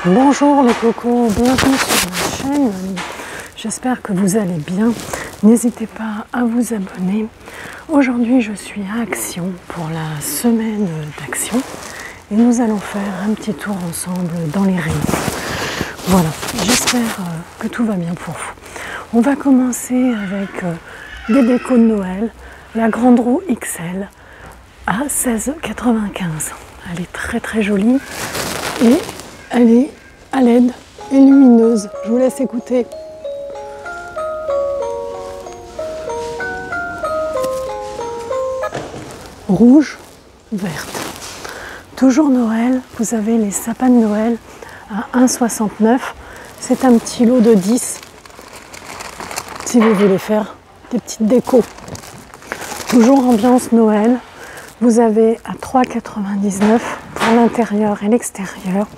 Bonjour les cocos, bienvenue sur ma chaîne. J'espère que vous allez bien. N'hésitez pas à vous abonner. Aujourd'hui, je suis à Action pour la semaine d'Action et nous allons faire un petit tour ensemble dans les rayons. Voilà, j'espère que tout va bien pour vous. On va commencer avec des décos de Noël, la grande roue XL à 16,95 €. Elle est très très jolie et elle est à LED et lumineuse. Je vous laisse écouter. Rouge, verte. Toujours Noël, vous avez les sapins de Noël à 1,69 €. C'est un petit lot de 10 si vous voulez faire des petites décos. Toujours ambiance Noël. Vous avez à 3,99 € pour l'intérieur et l'extérieur.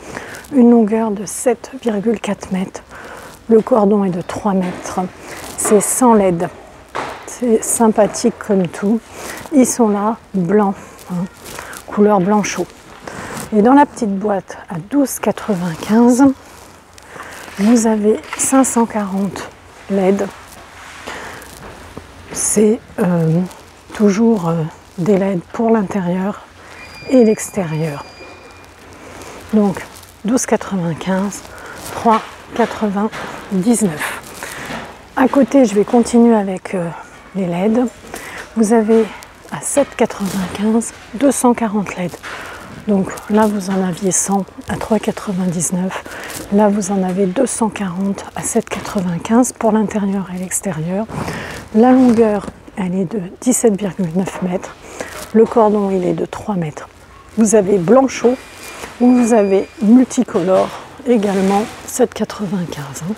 Une longueur de 7,4 mètres. Le cordon est de 3 mètres. C'est sans LED. C'est sympathique comme tout. Ils sont là, blancs, couleur blanc chaud. Et dans la petite boîte à 12,95 €, vous avez 540 LED. C'est toujours des LED pour l'intérieur et l'extérieur. Donc 12,95 €, 3,99 €. À côté, je vais continuer avec les LED. Vous avez à 7,95 €, 240 LED. Donc là, vous en aviez 100 à 3,99 €. Là, vous en avez 240 à 7,95 € pour l'intérieur et l'extérieur. La longueur, elle est de 17,9 mètres. Le cordon, il est de 3 mètres. Vous avez blanc chaud ou vous avez multicolore, également 7,95 €.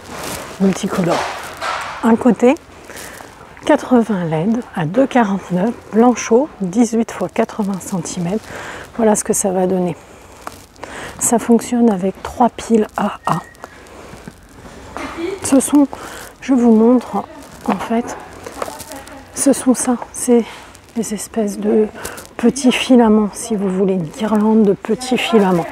Multicolore. Un côté, 80 LED à 2,49 €, blanc chaud, 18 x 80 cm. Voilà ce que ça va donner. Ça fonctionne avec 3 piles AA. Ce sont, je vous montre, en fait, ce sont ça, c'est des espèces de petits filaments, si vous voulez, une guirlande de petits filaments.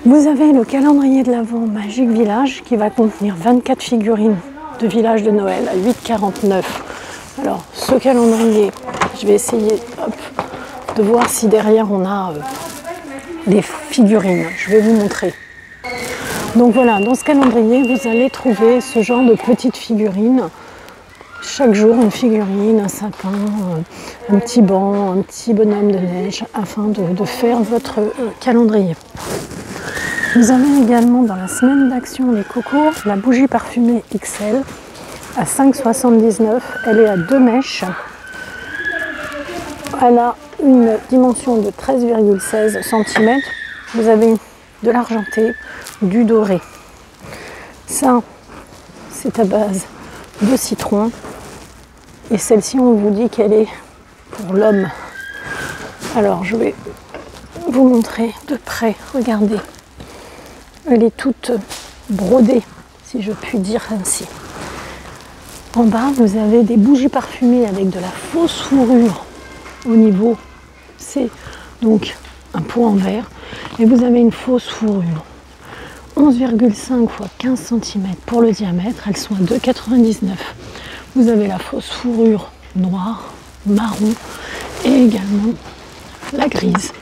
Vous avez le calendrier de l'Avent Magic Village qui va contenir 24 figurines de village de Noël à 8,49 €. Alors, ce calendrier, je vais essayer de voir si derrière on a les figurines. Je vais vous montrer. Donc voilà, dans ce calendrier, vous allez trouver ce genre de petites figurines. Chaque jour, une figurine, un sapin, un petit banc, un petit bonhomme de neige, afin de faire votre calendrier. Vous avez également dans la semaine d'action les cocos, la bougie parfumée XL à 5,79 €. Elle est à 2 mèches. Elle a une dimension de 13,16 cm. Vous avez de l'argenté, du doré. Ça, c'est à base de citron. Et celle-ci, on vous dit qu'elle est pour l'homme. Alors, je vais vous montrer de près. Regardez. Elle est toute brodée, si je puis dire ainsi. En bas, vous avez des bougies parfumées avec de la fausse fourrure au niveau. C'est donc un pot en verre. Et vous avez une fausse fourrure. 11,5 x 15 cm pour le diamètre. Elles sont à 2,99 €. Vous avez la fausse fourrure noire, marron et également la grise.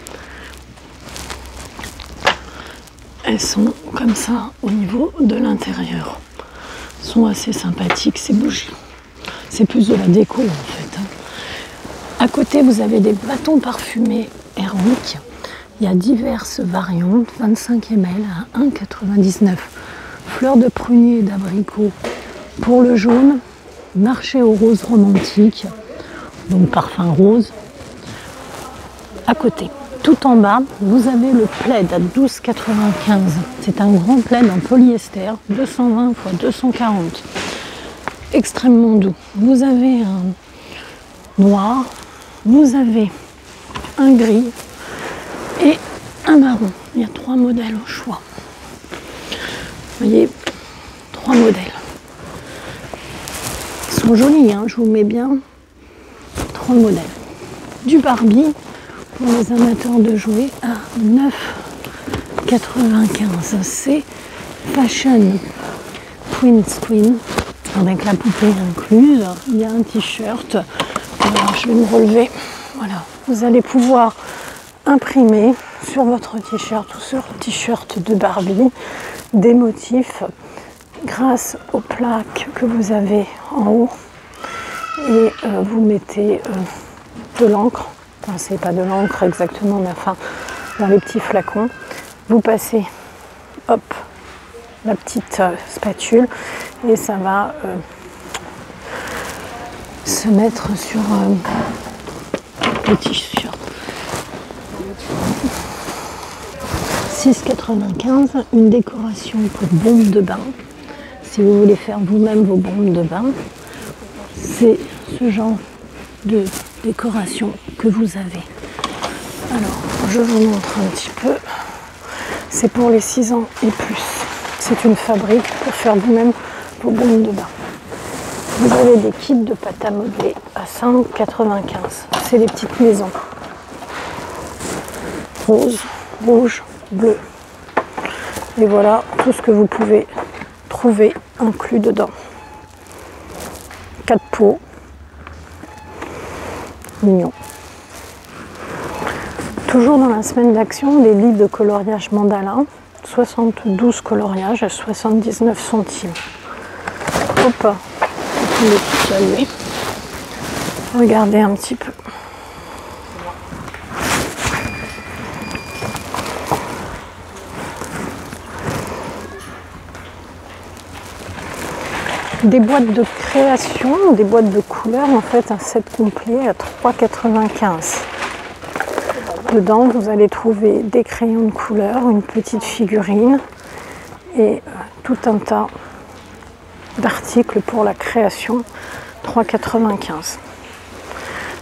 Elles sont comme ça au niveau de l'intérieur. Elles sont assez sympathiques ces bougies. C'est plus de la déco en fait. À côté, vous avez des bâtons parfumés Airwick. Il y a diverses variantes, 25 ml à 1,99 €. Fleurs de prunier et d'abricot pour le jaune. Marché aux roses romantiques, donc parfum rose. À côté, tout en bas, vous avez le plaid à 12,95 €. C'est un grand plaid en polyester, 220 x 240. Extrêmement doux. Vous avez un noir, vous avez un gris et un marron. Il y a 3 modèles au choix. Vous voyez, 3 modèles. Ils sont jolis, hein, je vous mets bien 3 modèles. Du Barbie pour les amateurs de jouets à 7,95 €. C'est Fashion Twins Queen avec la poupée incluse. Il y a un t-shirt. Alors, je vais me relever. Voilà. Vous allez pouvoir imprimer sur votre t-shirt ou sur le t-shirt de Barbie des motifs grâce aux plaques que vous avez en haut. Et vous mettez de l'encre. Enfin, c'est pas de l'encre exactement, mais enfin dans les petits flacons. Vous passez, hop, la petite spatule et ça va se mettre sur le t-shirt. 6,95 €, une décoration pour bombe de bain. Si vous voulez faire vous-même vos bombes de bain, c'est ce genre de décoration que vous avez. Alors, je vous montre un petit peu. C'est pour les 6 ans et plus. C'est une fabrique pour faire vous-même vos bombes de bain. Vous avez des kits de pâte à modeler à 5,95 €. C'est des petites maisons. Rose, rouge, bleu. Et voilà tout ce que vous pouvez trouver inclus dedans. 4 pots. Mignon. Toujours dans la semaine d'action, les livres de coloriage mandala. 72 coloriages à 79 centimes. Hop, on est tout salué. Regardez un petit peu. Des boîtes de création, des boîtes de couleurs, en fait un set complet à 3,95 €. Dedans vous allez trouver des crayons de couleur, une petite figurine et tout un tas d'articles pour la création, 3,95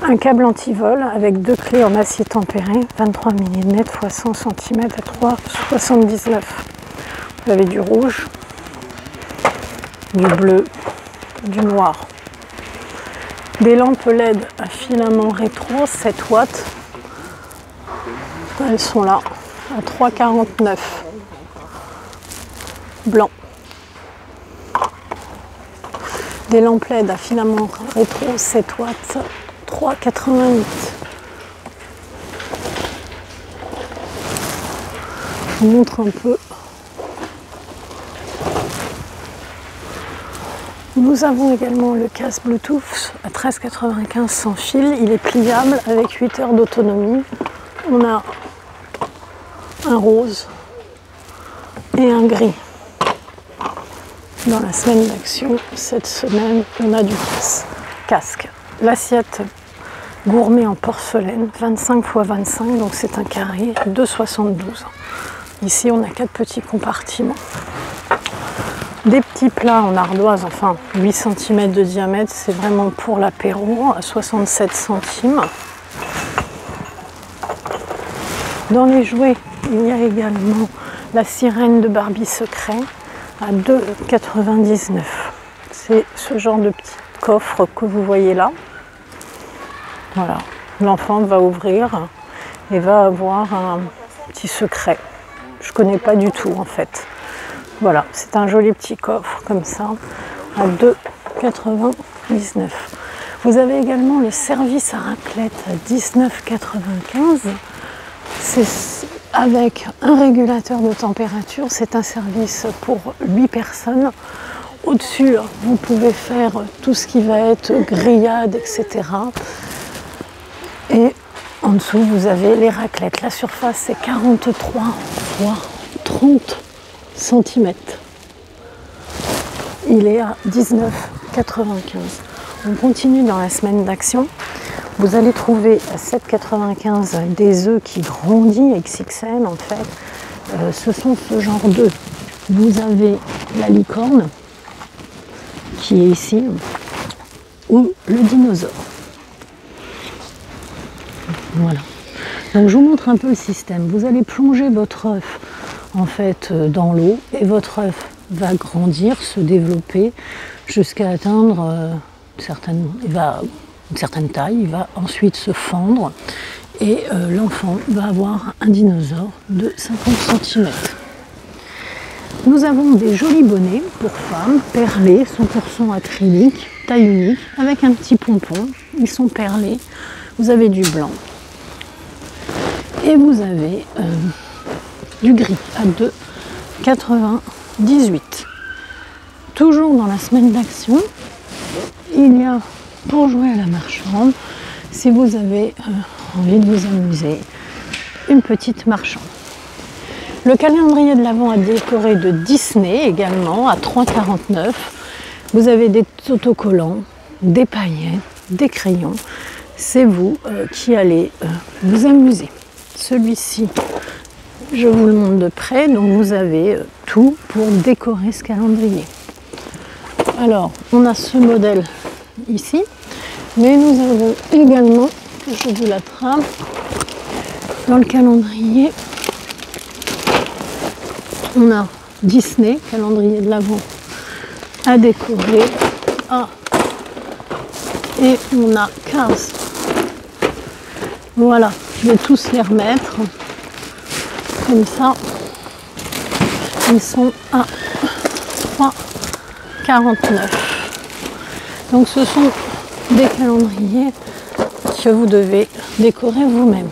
€. Un câble anti-vol avec 2 clés en acier tempéré, 23 mm x 100 cm à 3,79 €. Vous avez du rouge, du bleu, du noir. Des lampes LED à filament rétro, 7 watts. Elles sont là, à 3,49 €. Blanc. Des lampes LED à filament rétro, 7 watts, 3,88 €. Je vous montre un peu. Nous avons également le casque Bluetooth à 13,95 € sans fil. Il est pliable avec 8 heures d'autonomie. On a un rose et un gris. Dans la semaine d'action, cette semaine, on a du casque. L'assiette gourmet en porcelaine, 25 x 25, donc c'est un carré, 2,72 €. Ici, on a 4 petits compartiments. Des petits plats en ardoise, enfin 8 cm de diamètre, c'est vraiment pour l'apéro, à 67 centimes. Dans les jouets, il y a également la sirène de Barbie secret à 2,99 €. C'est ce genre de petit coffre que vous voyez là. Voilà, l'enfant va ouvrir et va avoir un petit secret. Je ne connais pas du tout en fait. Voilà, c'est un joli petit coffre comme ça à 2,99 €. Vous avez également le service à raclette à 19,95 €. C'est avec un régulateur de température. C'est un service pour 8 personnes. Au-dessus, vous pouvez faire tout ce qui va être grillade, etc. Et en dessous, vous avez les raclettes. La surface, c'est 43 x 30 cm. Il est à 19,95 €. On continue dans la semaine d'action. Vous allez trouver à 7,95 € des œufs qui grandissent XXL en fait. Ce sont ce genre d'œufs. Vous avez la licorne qui est ici ou le dinosaure. Voilà. Donc je vous montre un peu le système. Vous allez plonger votre œuf en fait dans l'eau et votre œuf va grandir, se développer jusqu'à atteindre une certaine taille. Il va ensuite se fendre et l'enfant va avoir un dinosaure de 50 cm. Nous avons des jolis bonnets pour femmes, perlés, 100% acrylique, taille unique, avec un petit pompon. Ils sont perlés. Vous avez du blanc. Et vous avez du gris à 2,98. Toujours dans la semaine d'action, il y a pour jouer à la marchande, si vous avez envie de vous amuser, une petite marchande. Le calendrier de l'Avent à décorer de Disney également à 3,49. Vous avez des autocollants, des paillettes, des crayons. C'est vous qui allez vous amuser. Celui-ci, je vous le montre de près, donc vous avez tout pour décorer ce calendrier. Alors, on a ce modèle ici, mais nous avons également, je vous l'attrape, dans le calendrier, on a Disney, calendrier de l'Avent à décorer. Et on a 15. Voilà, je vais tous les remettre. Comme ça, ils sont à 3,49. Donc ce sont des calendriers que vous devez décorer vous-même.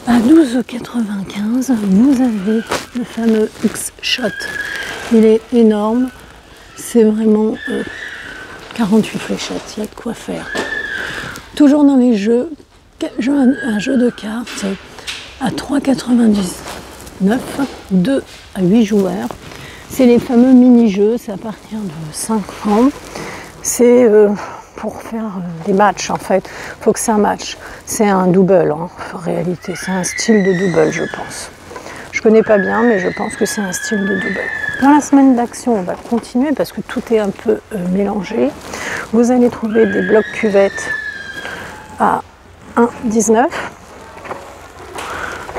À 12,95 €, vous avez le fameux X-Shot. Il est énorme, c'est vraiment 48 fléchettes, il y a de quoi faire. Toujours dans les jeux, un jeu de cartes à 3,99 €, 2 à 8 joueurs. C'est les fameux mini-jeux, c'est à partir de 5 francs. C'est pour faire des matchs en fait. Il faut que c'est un match. C'est un double en réalité. C'est un style de double, je pense. Je connais pas bien, mais je pense que c'est un style de double. Dans la semaine d'action, on va continuer parce que tout est un peu mélangé. Vous allez trouver des blocs cuvettes à 1,19 €.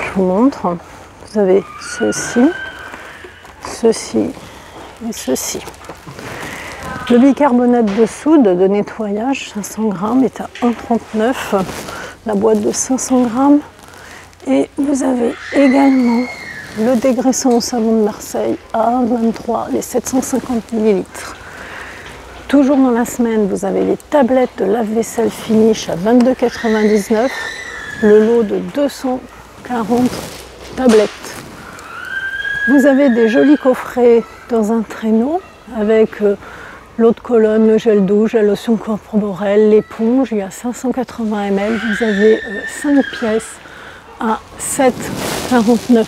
Je vous montre. Vous avez ceci, ceci et ceci. Le bicarbonate de soude de nettoyage, 500 g, est à 1,39 €. La boîte de 500 g. Et vous avez également le dégraissant au savon de Marseille à 1,23 €, les 750 ml. Toujours dans la semaine, vous avez les tablettes de lave-vaisselle Finish à 22,99 €. Le lot de 240 tablettes. Vous avez des jolis coffrets dans un traîneau avec l'eau de colonne, le gel douche, la lotion corporelle, l'éponge. Il y a 580 ml. Vous avez 5 pièces à 7,49 €.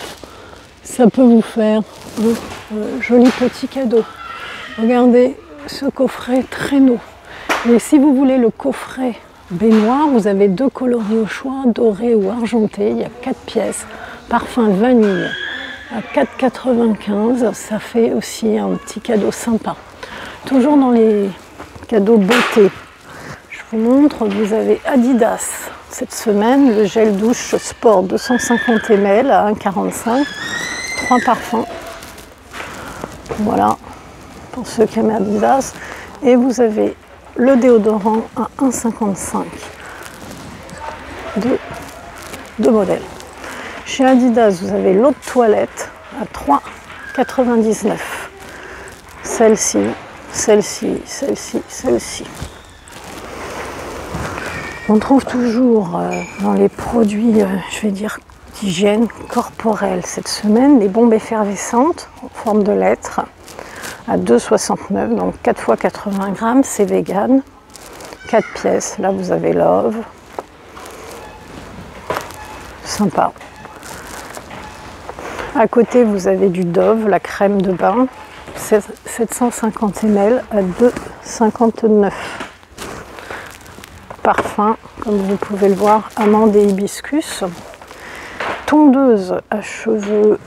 Ça peut vous faire un joli petit cadeau. Regardez ce coffret traîneau. Et si vous voulez le coffret baignoire, vous avez 2 coloris au choix, doré ou argenté. Il y a 4 pièces. Parfum vanille à 4,95 €. Ça fait aussi un petit cadeau sympa. Toujours dans les cadeaux beauté, je vous montre, vous avez Adidas cette semaine, le gel douche sport 250 ml à 1,45 €, 3 parfums. Voilà, pour ceux qui aiment Adidas. Et vous avez le déodorant à 1,55 €, deux modèles. Chez Adidas, vous avez l'eau de toilette à 3,99 €. Celle-ci, celle-ci, celle-ci, celle-ci. On trouve toujours dans les produits, je vais dire, d'hygiène corporelle cette semaine, des bombes effervescentes en forme de lettres à 2,69 €, donc 4 x 80 g, c'est vegan. 4 pièces, là vous avez Love. Sympa. À côté, vous avez du Dove, la crème de bain, 750 ml à 2,59 €. Parfum, comme vous pouvez le voir, amande et hibiscus. Tondeuse à cheveux,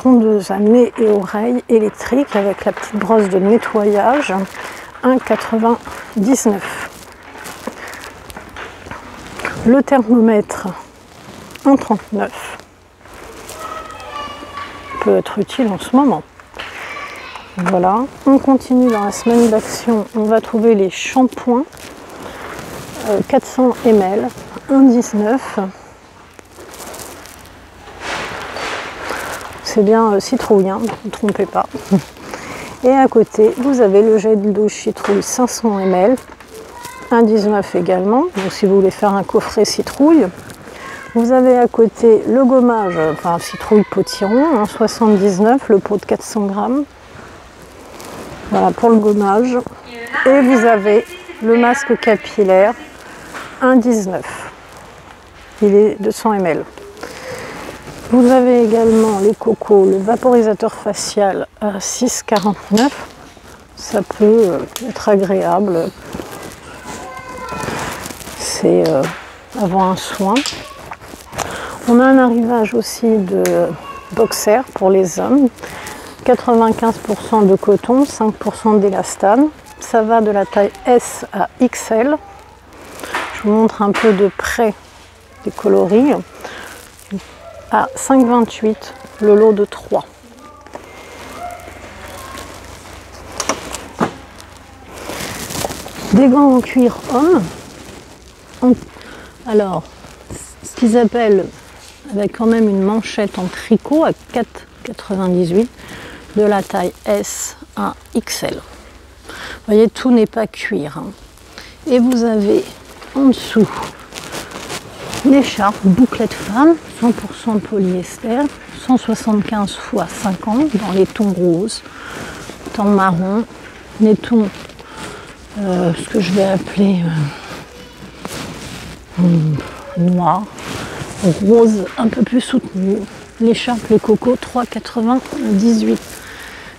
tondeuse à nez et oreilles électrique avec la petite brosse de nettoyage, 1,99 €. Le thermomètre, 1,39 €. Peut être utile en ce moment. Voilà, on continue dans la semaine d'action. On va trouver les shampoings 400 ml 1,19. C'est bien citrouille, hein, ne vous trompez pas. Et à côté, vous avez le gel de douche citrouille 500 ml, 1,19 également. Donc si vous voulez faire un coffret citrouille, vous avez à côté le gommage, enfin citrouille potiron, 1,79, le pot de 400 grammes. Voilà pour le gommage. Et vous avez le masque capillaire, 1,19. Il est 200 ml. Vous avez également les cocos, le vaporisateur facial à 6,49. Ça peut être agréable. C'est avoir un soin. On a un arrivage aussi de boxers pour les hommes. 95% de coton, 5% d'élastane. Ça va de la taille S à XL. Je vous montre un peu de près les coloris. À 5,28 le lot de 3. Des gants en cuir homme. Alors, ce qu'ils appellent, avec quand même une manchette en tricot à 4,98, de la taille S à XL. Vous voyez, tout n'est pas cuir. Hein. Et vous avez en dessous l'écharpe bouclette femme, 100% polyester, 175 x 50 dans les tons roses, tons marron, les tons, ce que je vais appeler noir, rose un peu plus soutenu. L'écharpe, les cocos, 3,98.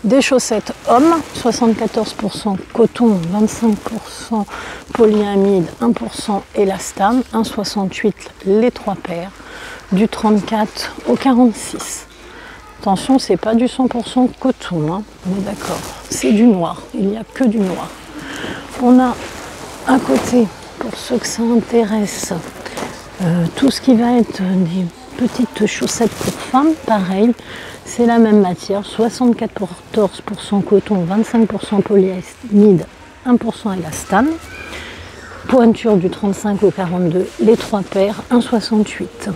Des chaussettes hommes, 74% coton, 25% polyamide, 1% élastane, 1,68 les 3 paires, du 34 au 46. Attention, c'est pas du 100% coton, hein, on est d'accord, c'est du noir, il n'y a que du noir. On a à côté, pour ceux que ça intéresse, tout ce qui va être des petites chaussettes pour femmes, pareil. C'est la même matière, 74% coton, 25% polyamide, 1% élastane. Pointure du 35 au 42, les 3 paires, 1,68.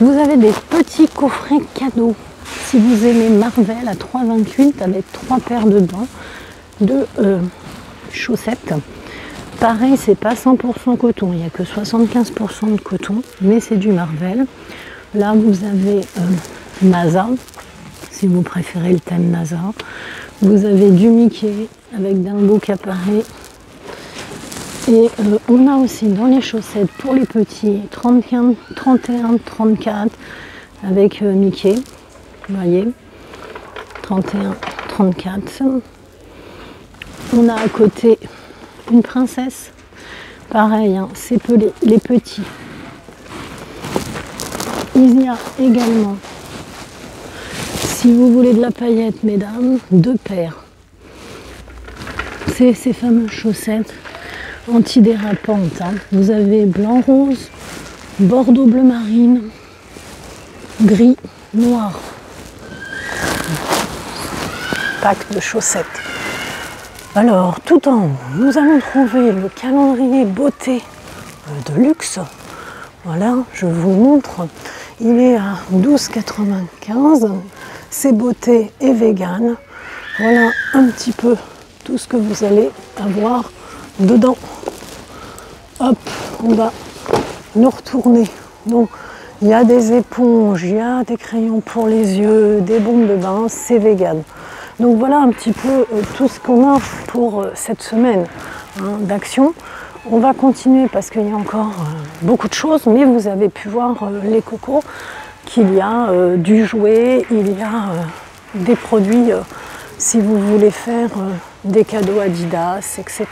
Vous avez des petits coffrets cadeaux. Si vous aimez Marvel à 3,28 avec 3 paires dedans de chaussettes. Pareil, c'est pas 100% coton, il n'y a que 75% de coton, mais c'est du Marvel. Là, vous avez NASA, si vous préférez le thème NASA. Vous avez du Mickey avec Dingo qui apparaît. Et on a aussi dans les chaussettes pour les petits 31, 34 avec Mickey. Vous voyez, 31, 34. On a à côté une princesse. Pareil, hein, c'est les petits. Il y a également, si vous voulez de la paillette, mesdames, 2 paires. C'est ces fameuses chaussettes antidérapantes. Hein. Vous avez blanc rose, bordeaux bleu marine, gris, noir. Pack de chaussettes. Alors, tout en haut, nous allons trouver le calendrier beauté de luxe. Voilà, je vous montre. Il est à 12,95 €. C'est beauté et vegan. Voilà un petit peu tout ce que vous allez avoir dedans. Hop, on va nous retourner. Donc, il y a des éponges, il y a des crayons pour les yeux, des bombes de bain, c'est vegan. Donc voilà un petit peu tout ce qu'on a pour cette semaine d'action. On va continuer parce qu'il y a encore beaucoup de choses, mais vous avez pu voir les cocos, qu'il y a du jouet, il y a des produits si vous voulez faire des cadeaux Adidas, etc.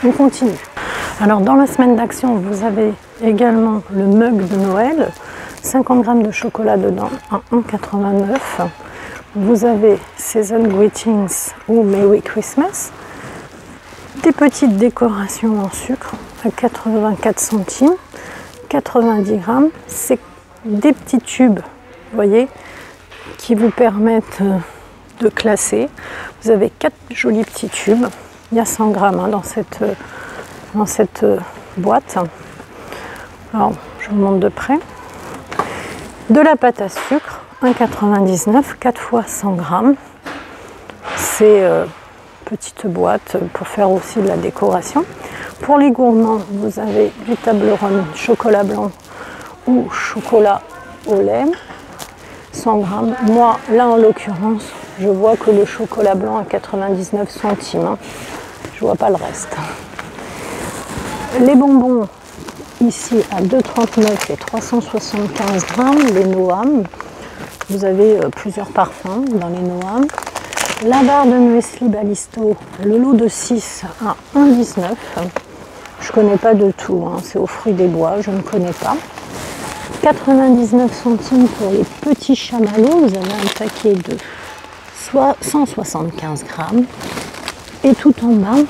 On continue. Alors dans la semaine d'action, vous avez également le mug de Noël, 50 g de chocolat dedans à 1,89 €. Vous avez Season Greetings ou Merry Christmas. Des petites décorations en sucre à 84 centimes, 90 grammes. C'est des petits tubes, vous voyez, qui vous permettent de classer. Vous avez 4 jolis petits tubes. Il y a 100 grammes dans cette boîte. Alors, je vous montre de près. De la pâte à sucre, 1,99, 4 fois 100 grammes. C'est petite boîte pour faire aussi de la décoration. Pour les gourmands, vous avez du Toblerone chocolat blanc ou chocolat au lait, 100 grammes. Moi, là en l'occurrence, je vois que le chocolat blanc à 99 centimes. Hein. Je vois pas le reste. Les bonbons, ici à 2,39 et 375 grammes. Les Noam, vous avez plusieurs parfums dans les Noam. La barre de muesli Balisto, le lot de 6 à 1,19. Je ne connais pas de tout, hein. C'est aux fruits des bois, je ne connais pas. 99 centimes pour les petits chamallows, vous avez un paquet de 175 grammes. Et tout en bas,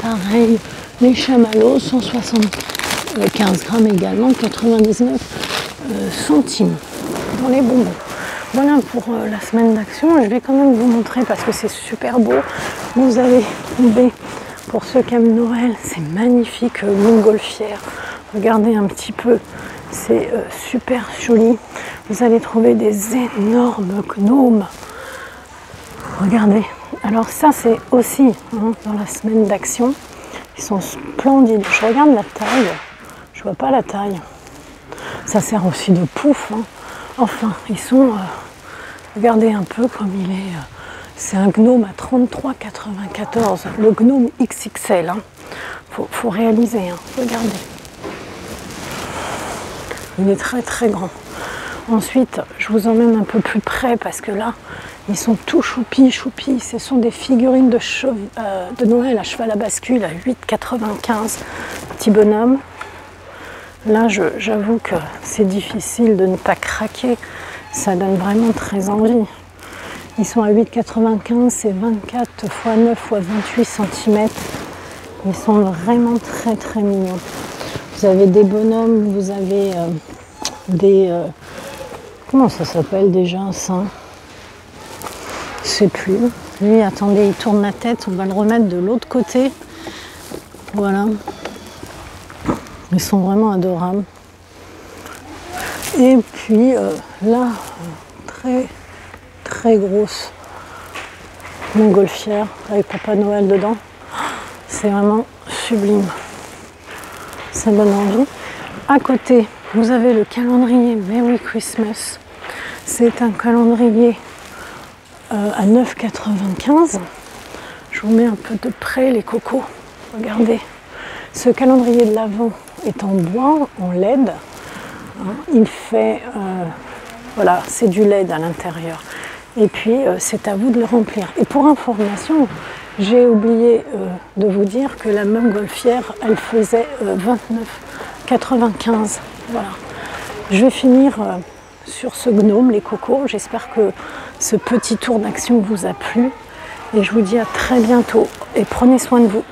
pareil, les chamallows, 175 grammes également, 99 centimes dans les bonbons. Voilà pour la semaine d'action. Je vais quand même vous montrer parce que c'est super beau. Vous allez tomber, pour ceux qui aiment Noël, c'est magnifique, montgolfière. Regardez un petit peu, c'est super joli. Vous allez trouver des énormes gnomes. Regardez. Alors ça, c'est aussi hein, dans la semaine d'action. Ils sont splendides. Je regarde la taille. Je vois pas la taille. Ça sert aussi de pouf. Hein. Enfin, ils sont... regardez un peu comme il est. C'est un gnome à 33,94. Le gnome XXL. Hein. Faut réaliser. Hein. Regardez. Il est très très grand. Ensuite, je vous emmène un peu plus près parce que là, ils sont tout choupis. Ce sont des figurines de Noël à cheval à bascule à 8,95. Petit bonhomme. Là, j'avoue que c'est difficile de ne pas craquer. Ça donne vraiment très envie. Ils sont à 8,95, c'est 24 x 9 x 28 cm. Ils sont vraiment très très mignons. Vous avez des bonhommes, vous avez des... comment ça s'appelle déjà ça? Je sais plus. Lui, attendez, il tourne la tête. On va le remettre de l'autre côté. Voilà. Ils sont vraiment adorables. Et puis là, très très grosse montgolfière avec Papa Noël dedans. C'est vraiment sublime. Ça donne envie. À côté, vous avez le calendrier Merry Christmas. C'est un calendrier à 9,95. Je vous mets un peu de près les cocos. Regardez. Ce calendrier de l'Avent est en bois, en LED. Il fait, voilà, c'est du LED à l'intérieur. Et puis, c'est à vous de le remplir. Et pour information, j'ai oublié de vous dire que la montgolfière, elle faisait 29,95. Voilà. Je vais finir sur ce gnome, les cocos. J'espère que ce petit tour d'action vous a plu. Et je vous dis à très bientôt. Et prenez soin de vous.